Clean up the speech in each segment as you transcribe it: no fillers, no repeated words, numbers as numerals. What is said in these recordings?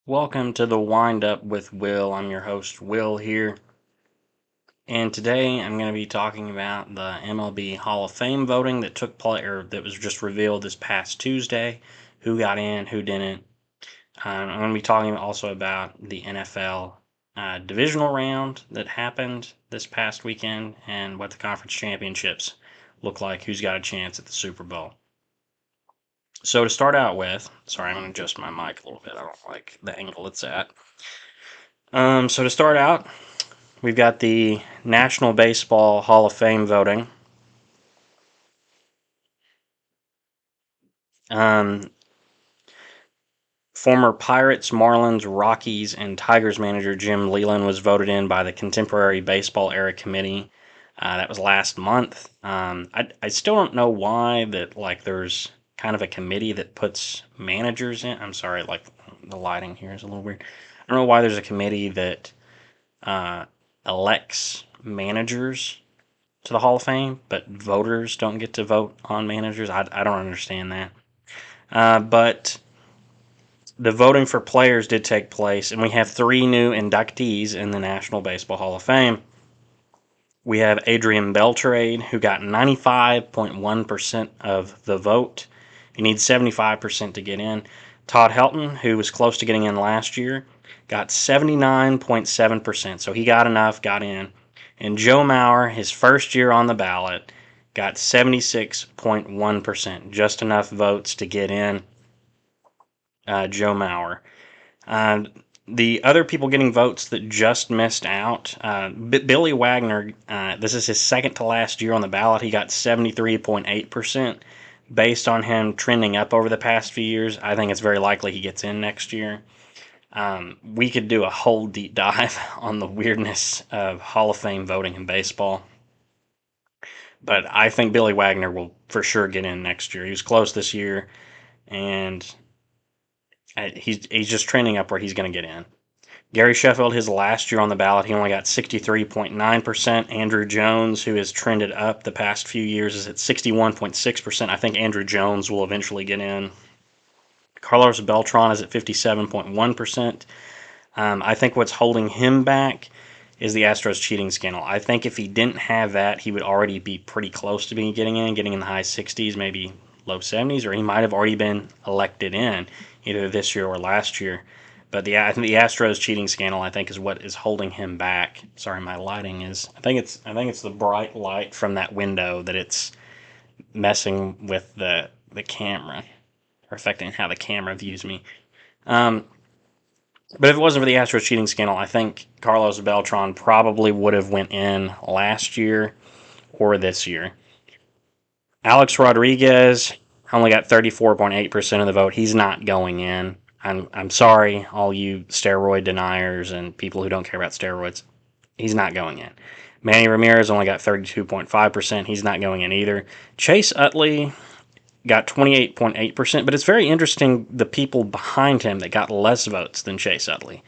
Welcome to the Wind Up with Will. I'm your host, Will, here. And today I'm going to be talking about the MLB Hall of Fame voting that took place, or that was just revealed this past Tuesday. Who got in, who didn't. I'm going to be talking also about the NFL divisional round that happened this past weekend and what the conference championships look like, who's got a chance at the Super Bowl. So to start out with, sorry, I'm going to adjust my mic a little bit. I don't like the angle it's at. So to start out, we've got the National Baseball Hall of Fame voting. Former Pirates, Marlins, Rockies, and Tigers manager Jim Leyland was voted in by the Contemporary Baseball Era Committee. That was last month. I still don't know why there's kind of a committee that puts managers in. I'm sorry, the lighting here is a little weird. I don't know why there's a committee that elects managers to the Hall of Fame, but voters don't get to vote on managers. I don't understand that. But the voting for players did take place, and we have 3 new inductees in the National Baseball Hall of Fame. We have Adrian Beltrade, who got 95.1% of the vote. He needs 75% to get in. Todd Helton, who was close to getting in last year, got 79.7%. So he got enough, got in. And Joe Mauer, his first year on the ballot, got 76.1%. Just enough votes to get in. Joe Mauer. The other people getting votes that just missed out, Billy Wagner, this is his second to last year on the ballot. He got 73.8%. Based on him trending up over the past few years, I think it's very likely he gets in next year. We could do a whole deep dive on the weirdness of Hall of Fame voting in baseball. But I think Billy Wagner will for sure get in next year. He was close this year, and he's just trending up where he's going to get in. Gary Sheffield, his last year on the ballot, he only got 63.9%. Andrew Jones, who has trended up the past few years, is at 61.6%. I think Andrew Jones will eventually get in. Carlos Beltran is at 57.1%. I think what's holding him back is the Astros cheating scandal. I think if he didn't have that, he would already be pretty close to getting in the high 60s, maybe low 70s, or he might have already been elected in either this year or last year. But I think the Astros cheating scandal, I think, is what is holding him back. Sorry, my lighting is. I think it's the bright light from that window that it's messing with the camera, or affecting how the camera views me. But if it wasn't for the Astros cheating scandal, I think Carlos Beltran probably would have went in last year or this year. Alex Rodriguez only got 34.8% of the vote. He's not going in. I'm sorry, all you steroid deniers and people who don't care about steroids. He's not going in. Manny Ramirez only got 32.5%. He's not going in either. Chase Utley got 28.8%, but it's very interesting the people behind him that got less votes than Chase Utley.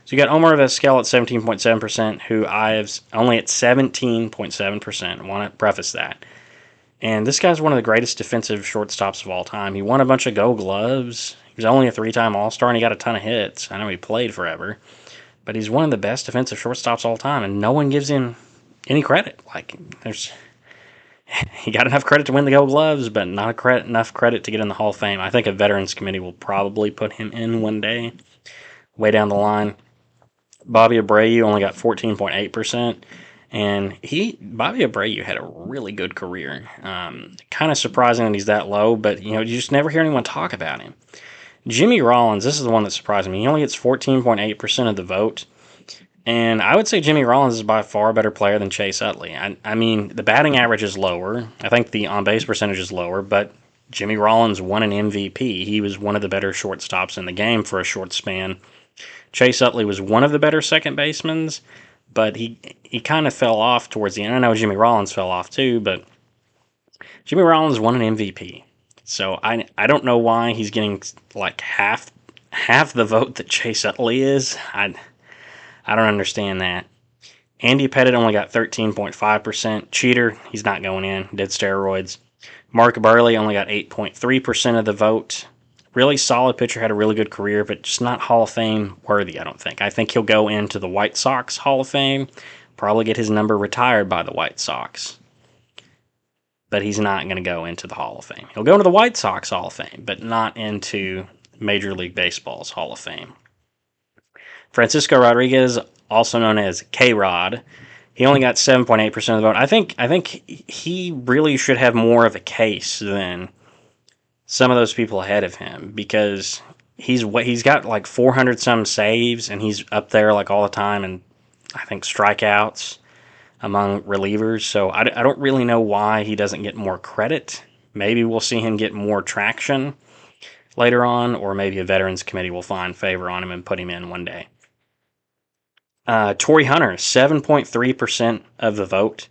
So you got Omar Vizquel at 17.7%, who Ives only at 17.7%. I want to preface that. And this guy's one of the greatest defensive shortstops of all time. He won a bunch of Gold Gloves. He was only a 3-time All-Star, and he got a ton of hits. I know he played forever, but he's one of the best defensive shortstops of all time, and no one gives him any credit. He got enough credit to win the Gold Gloves, but not enough credit to get in the Hall of Fame. I think a Veterans Committee will probably put him in one day, way down the line. Bobby Abreu only got 14.8%. And Bobby Abreu had a really good career. Kind of surprising that he's that low, but you just never hear anyone talk about him. Jimmy Rollins, this is the one that surprised me. He only gets 14.8% of the vote. And I would say Jimmy Rollins is by far a better player than Chase Utley. I mean, the batting average is lower. I think the on-base percentage is lower, but Jimmy Rollins won an MVP. He was one of the better shortstops in the game for a short span. Chase Utley was one of the better second basemen, but he kind of fell off towards the end. I know Jimmy Rollins fell off too, but Jimmy Rollins won an MVP. So I don't know why he's getting like half the vote that Chase Utley is. I don't understand that. Andy Pettitte only got 13.5%. Cheater, he's not going in. Did steroids. Mark Burley only got 8.3% of the vote. Really solid pitcher, had a really good career, but just not Hall of Fame worthy, I don't think. I think he'll go into the White Sox Hall of Fame, probably get his number retired by the White Sox, but he's not going to go into the Hall of Fame. He'll go into the White Sox Hall of Fame, but not into Major League Baseball's Hall of Fame. Francisco Rodriguez, also known as K-Rod, he only got 7.8% of the vote. I think he really should have more of a case than some of those people ahead of him, because he's got like 400 some saves, and he's up there like all the time, and I think strikeouts among relievers. So I don't really know why he doesn't get more credit. Maybe we'll see him get more traction later on, or maybe a Veterans Committee will find favor on him and put him in one day. Torrey Hunter, 7.3% of the vote.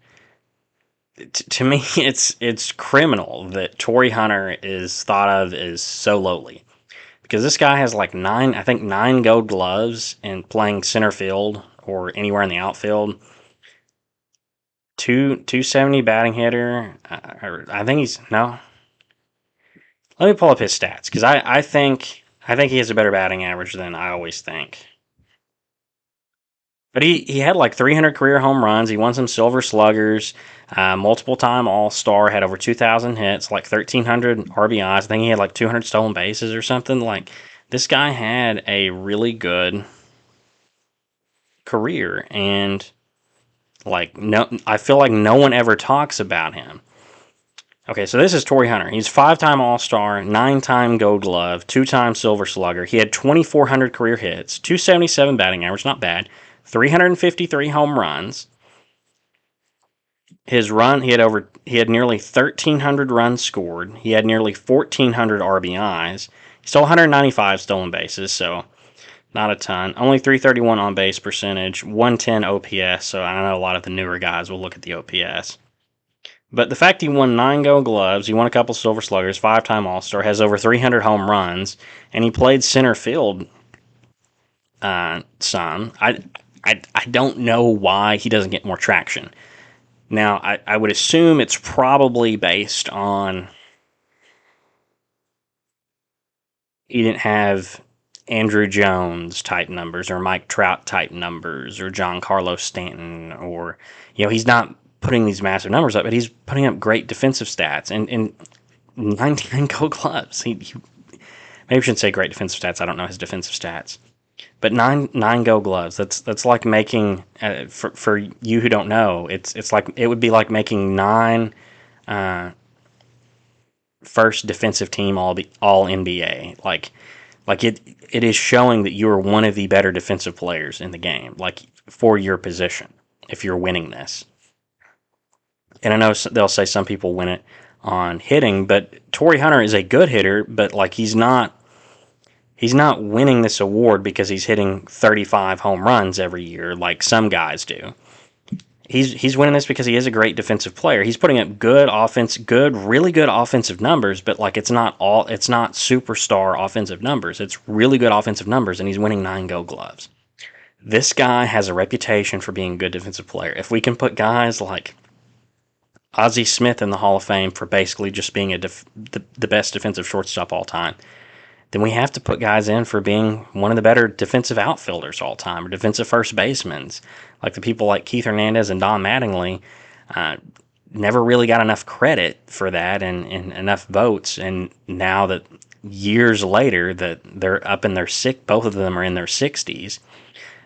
To me, it's criminal that Torrey Hunter is thought of as so lowly, because this guy has like nine Gold Gloves and playing center field or anywhere in the outfield. 270 batting hitter. I think he's no. Let me pull up his stats, because I think he has a better batting average than I always think. But he had like 300 career home runs. He won some Silver Sluggers, multiple time All Star, had over 2,000 hits, like 1,300 RBIs. I think he had like 200 stolen bases or something. Like, this guy had a really good career, and like I feel like no one ever talks about him. Okay, so this is Torrey Hunter. He's 5-time All Star, 9-time Gold Glove, 2-time Silver Slugger. He had 2,400 career hits, 277 batting average, not bad. 353 home runs. His run, he had nearly 1,300 runs scored. He had nearly 1,400 RBIs. He stole 195 stolen bases, so not a ton. Only 331 on base percentage, 110 OPS. So I know a lot of the newer guys will look at the OPS. But the fact he won 9 Gold Gloves, he won a couple Silver Sluggers, 5-time All Star, has over 300 home runs, and he played center field some. I don't know why he doesn't get more traction. Now, I would assume it's probably based on he didn't have Andrew Jones type numbers, or Mike Trout type numbers, or Giancarlo Stanton, or, he's not putting these massive numbers up, but he's putting up great defensive stats and 19 Gold Gloves. He maybe I shouldn't say great defensive stats. I don't know his defensive stats. But nine Gold Gloves. That's like making, for you who don't know, it's like, it would be like making 9 first defensive team all NBA. Like it is showing that you are one of the better defensive players in the game, like for your position, if you're winning this. And I know they'll say some people win it on hitting, but Torrey Hunter is a good hitter, but like he's not winning this award because he's hitting 35 home runs every year like some guys do. He's winning this because he is a great defensive player. He's putting up really good offensive numbers, but like it's not superstar offensive numbers. It's really good offensive numbers, and he's winning 9 Gold Gloves. This guy has a reputation for being a good defensive player. If we can put guys like Ozzie Smith in the Hall of Fame for basically just being the best defensive shortstop all time, then we have to put guys in for being one of the better defensive outfielders all time, or defensive first basemen. Like the people like Keith Hernandez and Don Mattingly never really got enough credit for that and enough votes. And now that years later that they're up in both of them are in their 60s,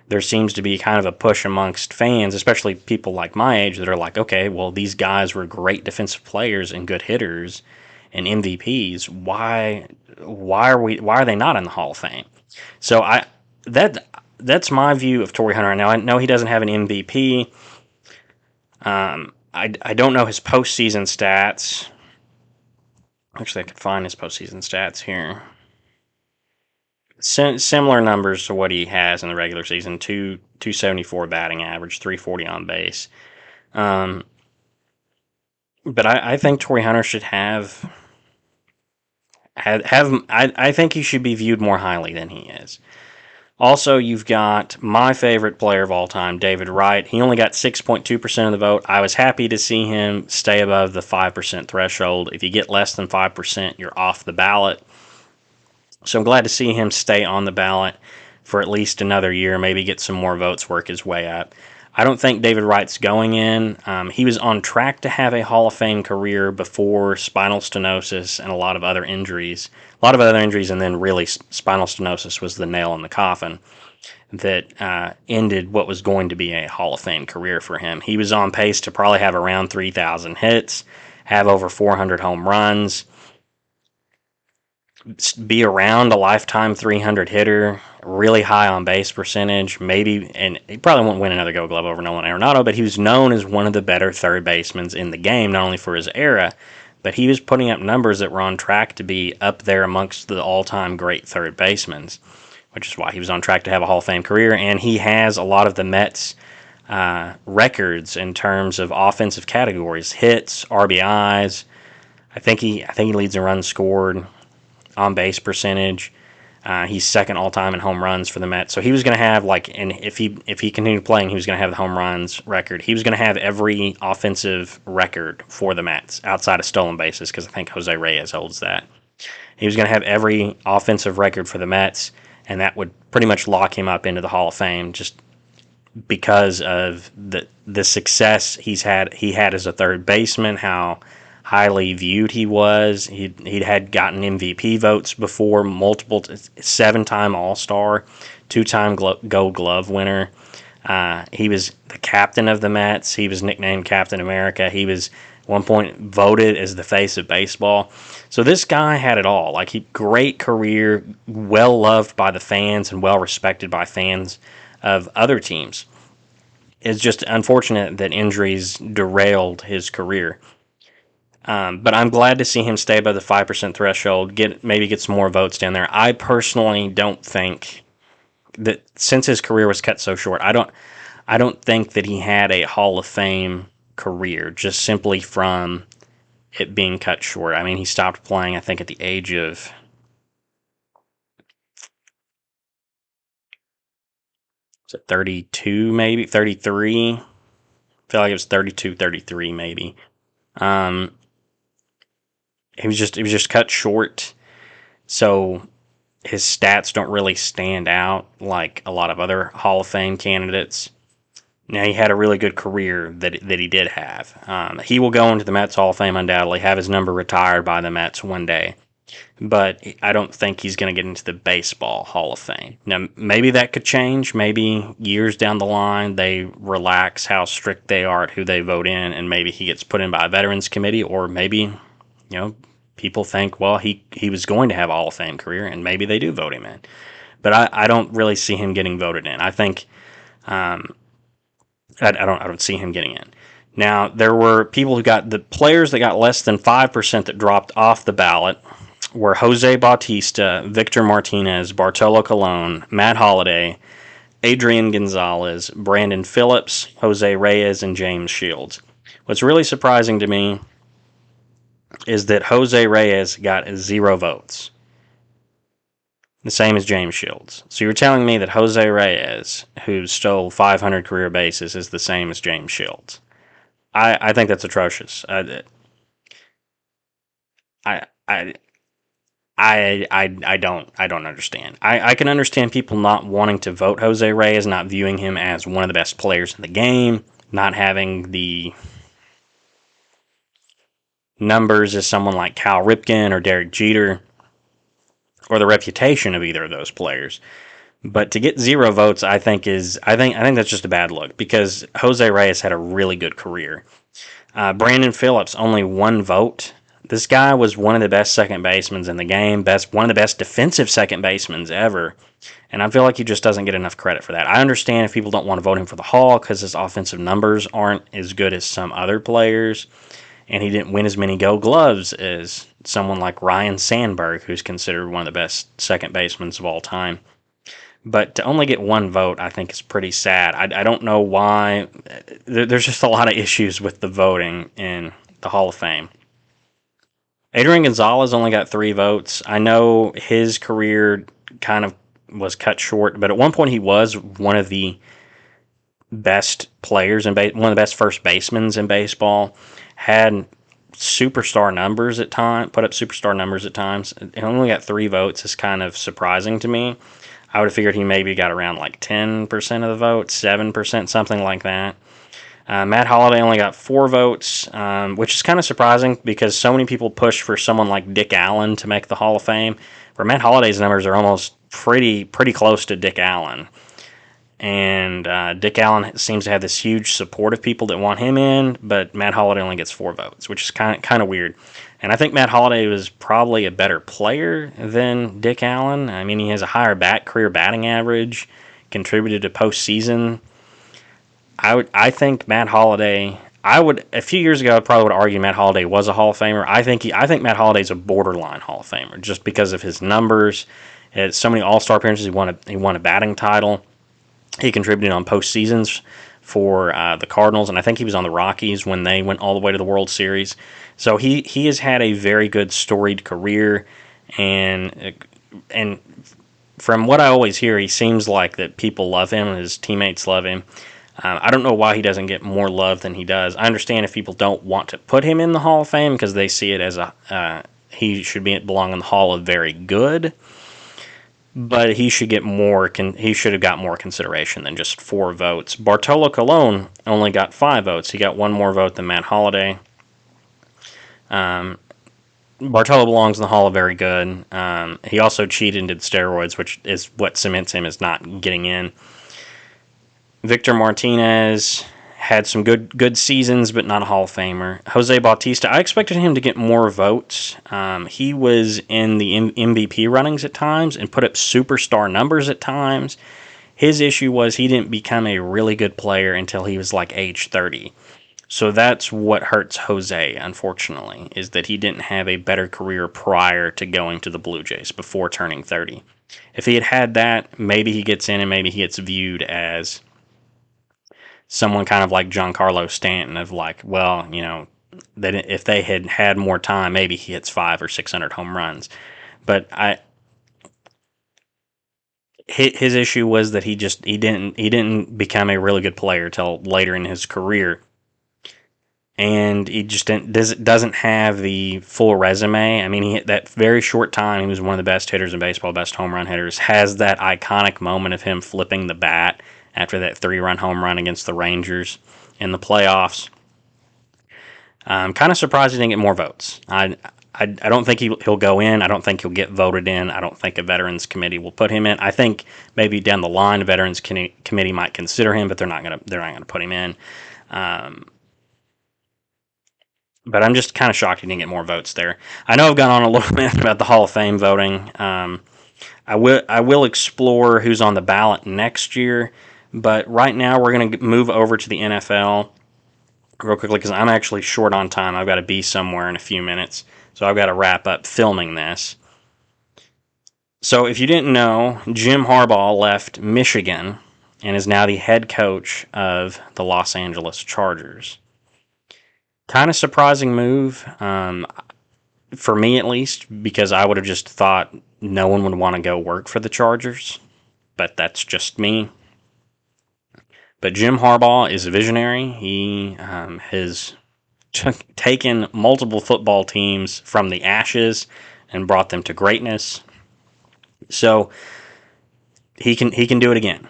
there seems to be kind of a push amongst fans, especially people like my age, that are like, okay, well, these guys were great defensive players and good hitters and MVPs. Why are they not in the Hall of Fame? So that's my view of Torrey Hunter. Now, I know he doesn't have an MVP. I don't know his postseason stats. Actually, I could find his postseason stats here. Similar numbers to what he has in the regular season: 274 batting average, 340 on base. But I think Torrey Hunter should have. I think he should be viewed more highly than he is. Also, you've got my favorite player of all time, David Wright. He only got 6.2% of the vote. I was happy to see him stay above the 5% threshold. If you get less than 5%, you're off the ballot. So I'm glad to see him stay on the ballot for at least another year, maybe get some more votes, work his way up. I don't think David Wright's going in. He was on track to have a Hall of Fame career before spinal stenosis and a lot of other injuries. A lot of other injuries, and then really spinal stenosis was the nail in the coffin that ended what was going to be a Hall of Fame career for him. He was on pace to probably have around 3,000 hits, have over 400 home runs, be around a lifetime 300 hitter, really high on base percentage, maybe, and he probably won't win another Gold Glove over Nolan Arenado, but he was known as one of the better third basemen in the game, not only for his era, but he was putting up numbers that were on track to be up there amongst the all-time great third basemen, which is why he was on track to have a Hall of Fame career, and he has a lot of the Mets' records in terms of offensive categories, hits, RBIs. I think he leads in runs scored, on base percentage. He's second all time in home runs for the Mets. So he was going to have and if he continued playing, he was going to have the home runs record. He was going to have every offensive record for the Mets outside of stolen bases, because I think Jose Reyes holds that. He was going to have every offensive record for the Mets, and that would pretty much lock him up into the Hall of Fame, just because of the success he had as a third baseman, how highly viewed he was. He'd had gotten MVP votes before, multiple 7-time All-Star, 2-time Gold Glove winner. He was the captain of the Mets. He was nicknamed Captain America. He was at one point voted as the face of baseball. So this guy had it all. Great career, well loved by the fans and well respected by fans of other teams. It's just unfortunate that injuries derailed his career. But I'm glad to see him stay above the 5% threshold, maybe get some more votes down there. I personally don't think that, since his career was cut so short, I don't think that he had a Hall of Fame career just simply from it being cut short. I mean, he stopped playing, I think, at the age of 32, maybe 33. I feel like it was 32, 33, maybe. He was just cut short, so his stats don't really stand out like a lot of other Hall of Fame candidates. Now, he had a really good career that he did have. He will go into the Mets Hall of Fame undoubtedly, have his number retired by the Mets one day, but I don't think he's going to get into the Baseball Hall of Fame. Now, maybe that could change. Maybe years down the line they relax how strict they are at who they vote in, and maybe he gets put in by a Veterans Committee, or maybe, people think, well, he was going to have a Hall of Fame career, and maybe they do vote him in. But I don't really see him getting voted in. I think I don't see him getting in. Now, there were people the players that got less than 5% that dropped off the ballot were Jose Bautista, Victor Martinez, Bartolo Colon, Matt Holliday, Adrian Gonzalez, Brandon Phillips, Jose Reyes, and James Shields. What's really surprising to me is that Jose Reyes got 0 votes. The same as James Shields. So you're telling me that Jose Reyes, who stole 500 career bases, is the same as James Shields? I think that's atrocious. I don't understand. I can understand people not wanting to vote Jose Reyes, not viewing him as one of the best players in the game, not having the numbers as someone like Cal Ripken or Derek Jeter, or the reputation of either of those players. But to get 0 votes, I think that's just a bad look, because Jose Reyes had a really good career. Brandon Phillips, only 1 vote. This guy was one of the best second basemen in the game, one of the best defensive second basemen ever, and I feel like he just doesn't get enough credit for that. I understand if people don't want to vote him for the Hall because his offensive numbers aren't as good as some other players, and he didn't win as many Gold Gloves as someone like Ryan Sandberg, who's considered one of the best second basemen of all time. But to only get 1 vote, I think, is pretty sad. I don't know why. There's just a lot of issues with the voting in the Hall of Fame. Adrian Gonzalez only got 3 votes. I know his career kind of was cut short, but at one point he was one of the best players one of the best first basemen in baseball. Had superstar numbers at times. Put up superstar numbers at times. He only got 3 votes. Is kind of surprising to me. I would have figured he maybe got around like 10% of the vote, 7%, something like that. Matt Holliday only got 4 votes, which is kind of surprising because so many people push for someone like Dick Allen to make the Hall of Fame, where Matt Holliday's numbers are almost pretty close to Dick Allen. And Dick Allen seems to have this huge support of people that want him in, but Matt Holliday only gets 4 votes, which is kind of weird. And I think Matt Holliday was probably a better player than Dick Allen. I mean, he has a higher career batting average, contributed to postseason. I think Matt Holliday. A few years ago I probably would argue Matt Holliday was a Hall of Famer. I think Matt Holliday's a borderline Hall of Famer just because of his numbers. At so many All-Star appearances, he won a batting title. He contributed on postseasons for the Cardinals, and I think he was on the Rockies when they went all the way to the World Series. So he has had a very good storied career, and from what I always hear, he seems like that people love him, his teammates love him. I don't know why he doesn't get more love than he does. I understand if people don't want to put him in the Hall of Fame because they see it as he should belong in the Hall of Very Good, but he should get more. He should have got more consideration than just 4 votes. Bartolo Colon only got 5 votes. He got 1 more vote than Matt Holliday. Bartolo belongs in the Hall of Very Good. He also cheated and did steroids, which is what cements him as not getting in. Victor Martinez had some good seasons, but not a Hall of Famer. Jose Bautista, I expected him to get more votes. He was in the MVP runnings at times and put up superstar numbers at times. His issue was he didn't become a really good player until he was like age 30. So that's what hurts Jose, unfortunately, is that he didn't have a better career prior to going to the Blue Jays before turning 30. If he had that, maybe he gets in and maybe he gets viewed as someone kind of like Giancarlo Stanton of like, well, that if they had had more time, maybe he hits 500 or 600 home runs. But his issue was that he didn't become a really good player till later in his career, and he just doesn't have the full resume. I mean, that very short time he was one of the best hitters in baseball, best home run hitters. Has that iconic moment of him flipping the bat after that 3-run home run against the Rangers in the playoffs. I'm kind of surprised he didn't get more votes. I don't think he'll go in. I don't think he'll get voted in. I don't think a Veterans Committee will put him in. I think maybe down the line a Veterans Committee might consider him, but they're not gonna put him in. But I'm just kind of shocked he didn't get more votes there. I know I've gone on a little bit about the Hall of Fame voting. I will explore who's on the ballot next year. But right now, we're going to move over to the NFL real quickly because I'm actually short on time. I've got to be somewhere in a few minutes, so I've got to wrap up filming this. So if you didn't know, Jim Harbaugh left Michigan and is now the head coach of the Los Angeles Chargers. Kind of surprising move, for me at least, because I would have just thought no one would want to go work for the Chargers, but that's just me. But Jim Harbaugh is a visionary. He has taken multiple football teams from the ashes and brought them to greatness. So he can do it again.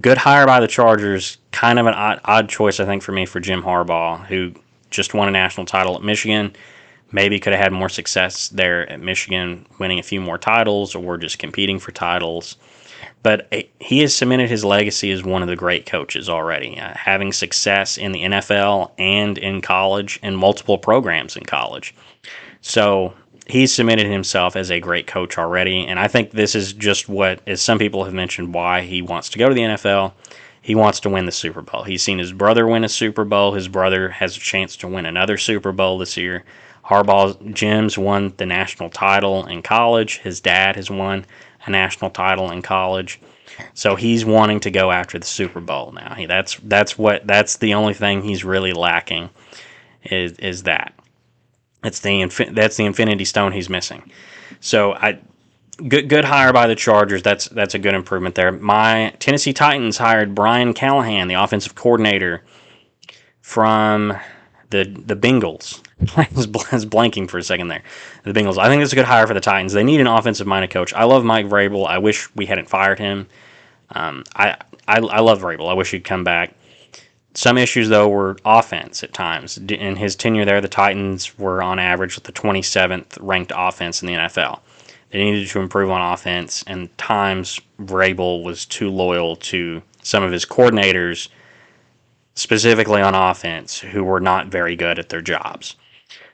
Good hire by the Chargers. Kind of an odd choice, I think, for me for Jim Harbaugh, who just won a national title at Michigan. Maybe could have had more success there at Michigan, winning a few more titles or just competing for titles. But he has cemented his legacy as one of the great coaches already, having success in the NFL and in college and multiple programs in college. So he's cemented himself as a great coach already, and I think this is just what, as some people have mentioned, why he wants to go to the NFL. He wants to win the Super Bowl. He's seen his brother win a Super Bowl. His brother has a chance to win another Super Bowl this year. Jim's won the national title in college. His dad has won a national title in college. So he's wanting to go after the Super Bowl now. That's the only thing he's really lacking is that. That's the Infinity Stone he's missing. So good hire by the Chargers. That's a good improvement there. My Tennessee Titans hired Brian Callahan, the offensive coordinator from the Bengals. I was blanking for a second there. The Bengals. I think it's a good hire for the Titans. They need an offensive-minded coach. I love Mike Vrabel. I wish we hadn't fired him. I love Vrabel. I wish he'd come back. Some issues, though, were offense at times. In his tenure there, the Titans were on average with the 27th ranked offense in the NFL. They needed to improve on offense, and times Vrabel was too loyal to some of his coordinators, specifically on offense, who were not very good at their jobs.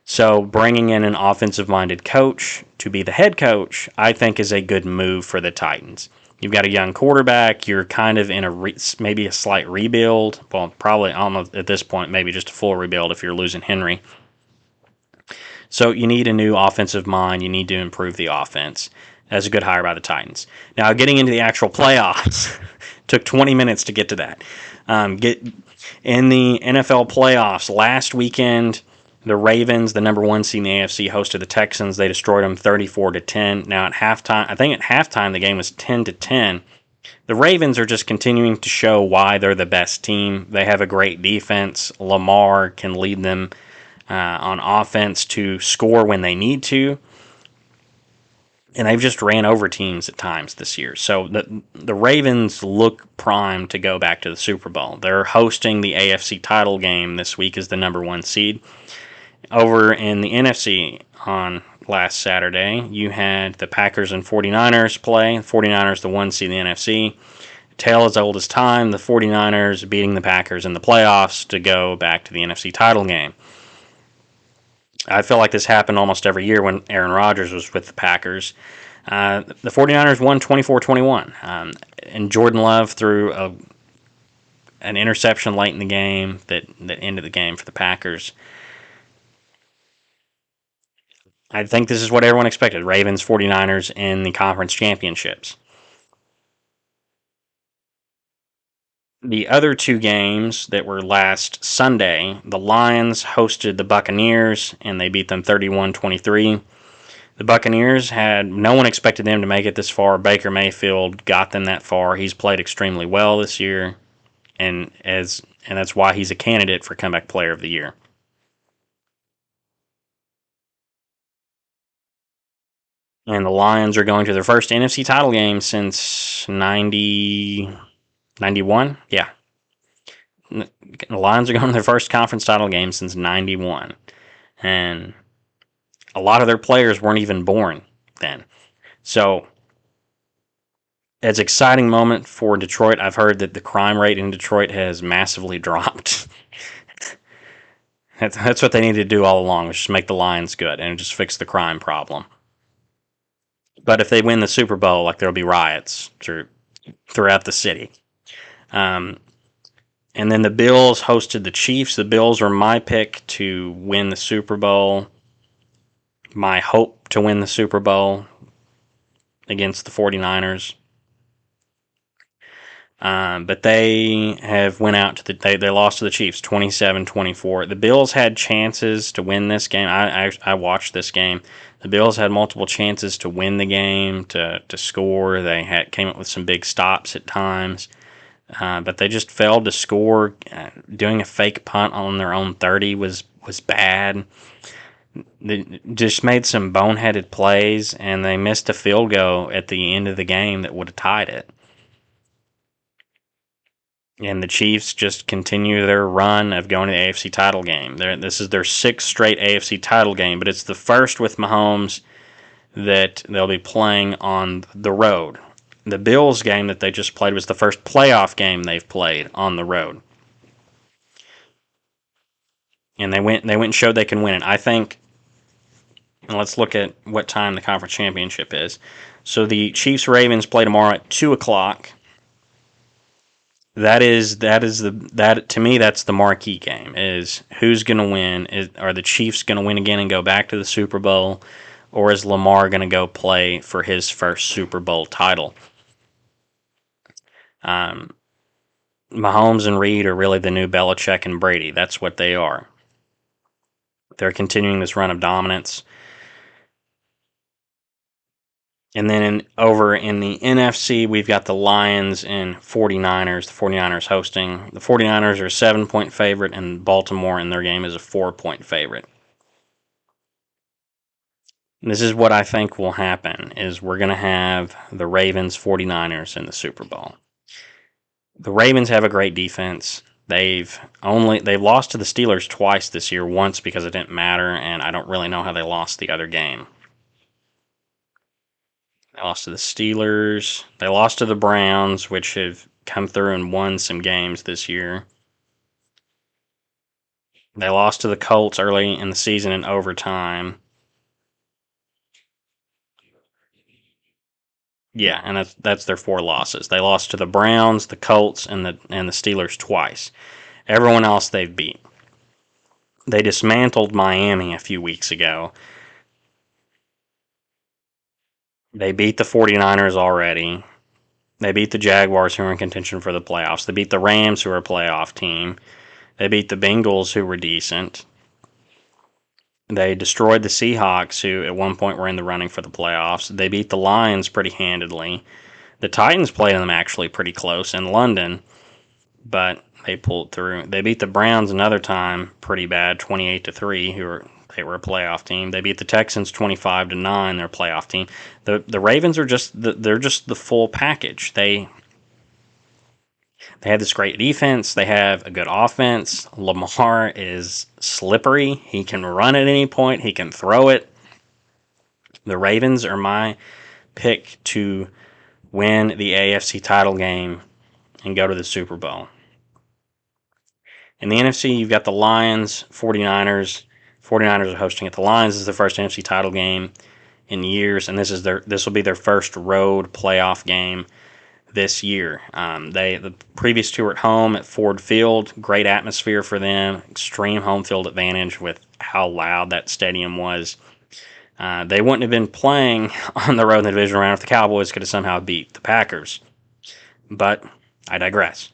So bringing in an offensive-minded coach to be the head coach, I think, is a good move for the Titans. You've got a young quarterback. You're kind of in maybe a slight rebuild. Well, probably almost at this point, maybe just a full rebuild if you're losing Henry. So you need a new offensive mind. You need to improve the offense. That's a good hire by the Titans. Now, getting into the actual playoffs took 20 minutes to get to that. Get in the NFL playoffs last weekend. The Ravens, the number one seed in the AFC, hosted the Texans. They destroyed them 34-10. Now at halftime, I think at halftime the game was 10-10. The Ravens are just continuing to show why they're the best team. They have a great defense. Lamar can lead them on offense to score when they need to. And they've just ran over teams at times this year. So the Ravens look primed to go back to the Super Bowl. They're hosting the AFC title game this week as the number one seed. Over in the NFC on last Saturday, you had the Packers and 49ers play. 49ers, the one seed in the NFC. Tale as old as time, the 49ers beating the Packers in the playoffs to go back to the NFC title game. I feel like this happened almost every year when Aaron Rodgers was with the Packers. The 49ers won 24-21. And Jordan Love threw an interception late in the game that ended the game for the Packers. I think this is what everyone expected. Ravens, 49ers in the conference championships. The other two games that were last Sunday, the Lions hosted the Buccaneers, and they beat them 31-23. The Buccaneers no one expected them to make it this far. Baker Mayfield got them that far. He's played extremely well this year, and that's why he's a candidate for Comeback Player of the Year. And the Lions are going to their first NFC title game since 91. Yeah. The Lions are going to their first conference title game since 91. And a lot of their players weren't even born then. So it's an exciting moment for Detroit. I've heard that the crime rate in Detroit has massively dropped. That's what they need to do all along, is just make the Lions good and just fix the crime problem. But if they win the Super Bowl, like, there'll be riots throughout the city. And then the Bills hosted the Chiefs. The Bills were my pick to win the Super Bowl. My hope to win the Super Bowl against the 49ers. But they have went out to they lost to the Chiefs 27-24. The Bills had chances to win this game. I watched this game. The Bills had multiple chances to win the game, to score. They came up with some big stops at times, but they just failed to score. Doing a fake punt on their own 30 was bad. They just made some boneheaded plays, and they missed a field goal at the end of the game that would have tied it. And the Chiefs just continue their run of going to the AFC title game. This is their sixth straight AFC title game, but it's the first with Mahomes that they'll be playing on the road. The Bills game that they just played was the first playoff game they've played on the road. And they went and showed they can win it. I think, and let's look at what time the conference championship is. So the Chiefs-Ravens play tomorrow at 2 o'clock. That to me, that's the marquee game, is who's going to win. Are the Chiefs going to win again and go back to the Super Bowl, or is Lamar going to go play for his first Super Bowl title? Mahomes and Reed are really the new Belichick and Brady. That's what they are. They're continuing this run of dominance. And then over in the NFC, we've got the Lions and 49ers. The 49ers hosting. The 49ers are a 7-point favorite, and Baltimore in their game is a 4-point favorite. This is what I think will happen is we're going to have the Ravens 49ers in the Super Bowl. The Ravens have a great defense. They've lost to the Steelers twice this year, once because it didn't matter, and I don't really know how they lost the other game. They lost to the Steelers. They lost to the Browns, which have come through and won some games this year. They lost to the Colts early in the season in overtime. Yeah, and that's their four losses. They lost to the Browns, the Colts, and the Steelers twice. Everyone else they've beat. They dismantled Miami a few weeks ago. They beat the 49ers already. They beat the Jaguars, who are in contention for the playoffs. They beat the Rams, who are a playoff team. They beat the Bengals, who were decent. They destroyed the Seahawks, who at one point were in the running for the playoffs. They beat the Lions pretty handedly. The Titans played them actually pretty close in London, but they pulled through. They beat the Browns another time pretty bad, 28-3, they were a playoff team. They beat the Texans 25-9, they're a playoff team. The Ravens are they're just the full package. They have this great defense. They have a good offense. Lamar is slippery. He can run at any point. He can throw it. The Ravens are my pick to win the AFC title game and go to the Super Bowl. In the NFC, you've got the Lions, 49ers. 49ers are hosting it. The Lions is the first NFC title game in years, and this will be their first road playoff game this year. The previous two were at home at Ford Field. Great atmosphere for them. Extreme home field advantage with how loud that stadium was. They wouldn't have been playing on the road in the divisional round if the Cowboys could have somehow beat the Packers. But I digress.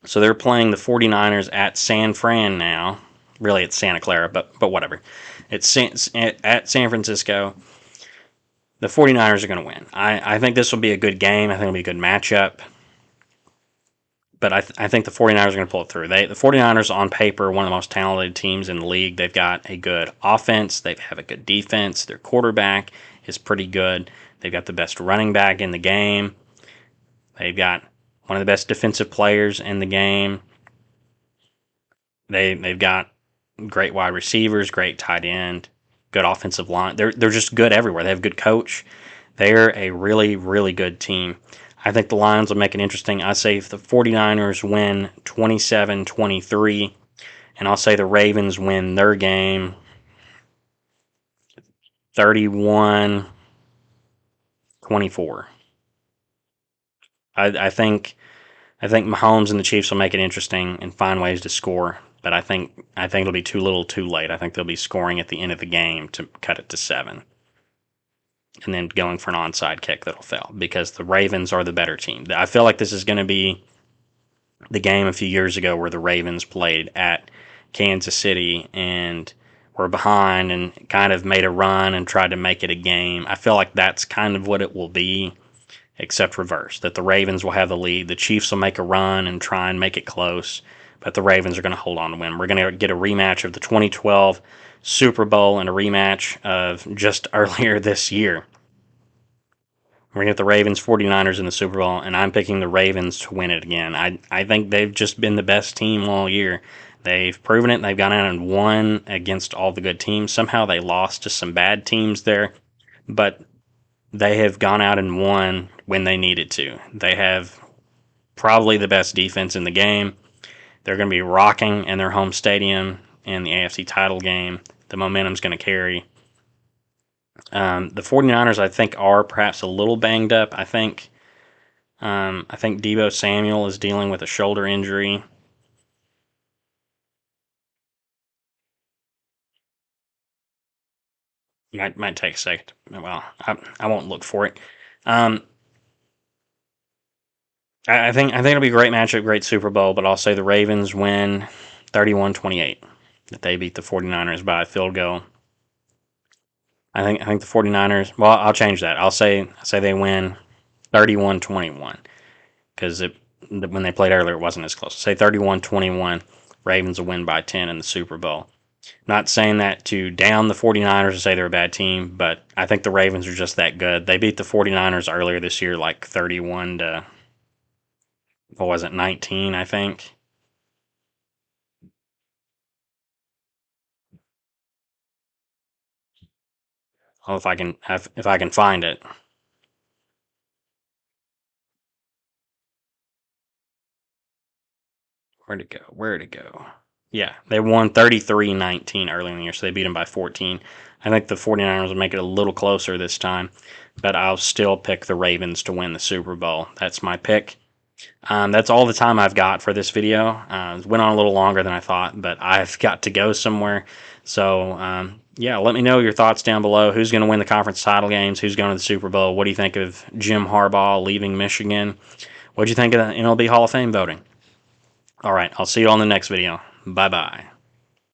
So they're playing the 49ers at San Fran now. Really, it's Santa Clara, but whatever. It's at San Francisco. The 49ers are going to win. I think this will be a good game. I think it'll be a good matchup. But I think the 49ers are going to pull it through. The 49ers, on paper, are one of the most talented teams in the league. They've got a good offense. They have a good defense. Their quarterback is pretty good. They've got the best running back in the game. They've got one of the best defensive players in the game. They've got great wide receivers, great tight end, good offensive line. They're just good everywhere. They have a good coach. They're a really, really good team. I think the Lions will make it interesting. I say if the 49ers win 27-23, and I'll say the Ravens win their game 31-24. I think Mahomes and the Chiefs will make it interesting and find ways to score. But I think it'll be too little, too late. I think they'll be scoring at the end of the game to cut it to 7, and then going for an onside kick that'll fail because the Ravens are the better team. I feel like this is going to be the game a few years ago where the Ravens played at Kansas City and were behind and kind of made a run and tried to make it a game. I feel like that's kind of what it will be, except reverse. That the Ravens will have the lead. The Chiefs will make a run and try and make it close, but the Ravens are going to hold on to win. We're going to get a rematch of the 2012 Super Bowl and a rematch of just earlier this year. We're going to get the Ravens 49ers in the Super Bowl, and I'm picking the Ravens to win it again. I think they've just been the best team all year. They've proven it. They've gone out and won against all the good teams. Somehow they lost to some bad teams there, but they have gone out and won when they needed to. They have probably the best defense in the game. They're going to be rocking in their home stadium in the AFC title game. The momentum's going to carry. The 49ers, I think, are perhaps a little banged up. I think Deebo Samuel is dealing with a shoulder injury. Might take a second. Well, I won't look for it. I think it'll be a great matchup, great Super Bowl, but I'll say the Ravens win 31-28. That they beat the 49ers by a field goal. I think the 49ers, well, I'll change that. I'll say they win 31-21 because when they played earlier, it wasn't as close. Say 31-21, Ravens will win by 10 in the Super Bowl. Not saying that to down the 49ers and say they're a bad team, but I think the Ravens are just that good. They beat the 49ers earlier this year, like 31 to, what was it, 19, I think. Oh, if I can find it. Where'd it go? Where'd it go? Yeah, they won 33-19 early in the year, so they beat them by 14. I think the 49ers will make it a little closer this time, but I'll still pick the Ravens to win the Super Bowl. That's my pick. That's all the time I've got for this video. It went on a little longer than I thought, but I've got to go somewhere. So, yeah, let me know your thoughts down below. Who's going to win the conference title games? Who's going to the Super Bowl? What do you think of Jim Harbaugh leaving Michigan? What do you think of the MLB Hall of Fame voting? All right, I'll see you on the next video. Bye-bye.